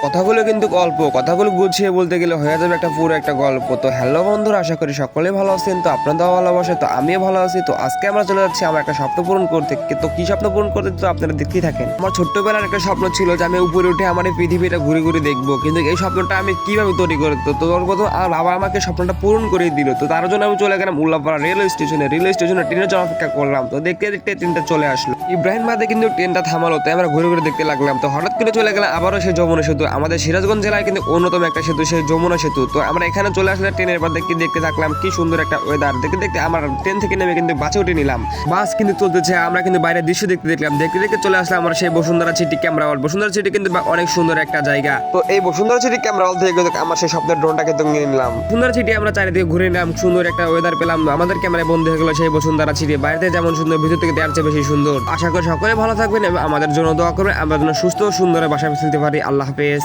কথাগুলো কিন্তু অল্প, কথাগুলো গুছিয়ে বলতে গেলে হয়ে যাবে একটা পুরো একটা গল্প। তো হ্যালো বন্ধুরা, আশা করি সকলেই ভালো আছেন। তো আপনারাও ভালোবাসে, তো আমিও ভালো আছি। তো আজকে আমরা চলে যাচ্ছি আমার একটা স্বপ্ন পূরণ করতে। তো কি স্বপ্ন পূরণ করতে, তো আপনারা দেখতেই থাকেন। আমার ছোট্টবেলার একটা স্বপ্ন ছিল যে আমি উপরে উঠে আমার এই পৃথিবীটা ঘুরে ঘুরে দেখবো, কিন্তু এই স্বপ্নটা আমি কিভাবে তৈরি করে, তো প্রথম আর বাবা আমাকে স্বপ্নটা পূরণ করে দিল। তো তার জন্য আমি চলে গেলাম উল্লাপাড়া রেলওয়ে স্টেশনে ট্রেনের জন্য অপেক্ষা করলাম। তো দেখতে দেখতে ট্রেনটা চলে আসলো। ইব্রাহিম বাদে কিন্তু ট্রেনটা থামালো, তাই আমরা ঘুরে ঘুরে দেখতে লাগলাম। তো হঠাৎ করে চলে গেলাম আবারও সেই যমুনা সেতু, আমাদের সিরাজগঞ্জ জেলায় কিন্তু অন্যতম একটা সেতু, সেই যমুনা সেতু। তো আমরা এখানে চলে আসলে ট্রেনের পর দেখতে থাকলাম কি সুন্দর একটা ওয়েদার। দেখতে দেখতে আমার ট্রেন থেকে নেমে কিন্তু বাসে উঠে নিলাম। বাস কিন্তু চলতেছে, আমরা কিন্তু বাইরের দৃশ্য দেখতে দেখলাম। দেখতে দেখতে চলে আসলাম আমরা সেই বসুন্ধরা সিটি ক্যামেরা হল। বসুন্ধরা সিটি কিন্তু অনেক সুন্দর একটা জায়গা। তো এই বসুন্ধরা সিটি ক্যামেরা হল থেকে কিন্তু আমার সেই স্বপ্নের ড্রোনটা কিন্তু নিয়ে নিলাম। বসুন্ধরা সিটি আমরা চারিদিকে ঘুরে নিলাম, সুন্দর একটা ওয়েদার পেলাম। আমাদের ক্যামেরায় বন্ধ হয়ে গেল সেই বসুন্ধরা সিটি। বাইরে যেমন সুন্দর, ভিতর থেকে দেওয়ার চেয়ে বেশি সুন্দর। আশা করি সকলে ভালো থাকবেন এবং আমাদের জন্য দোয়া করবেন, আমরা যেন সুস্থ ও সুন্দর বাসায় ফিরতে পারি। আল্লাহ হাফেজ।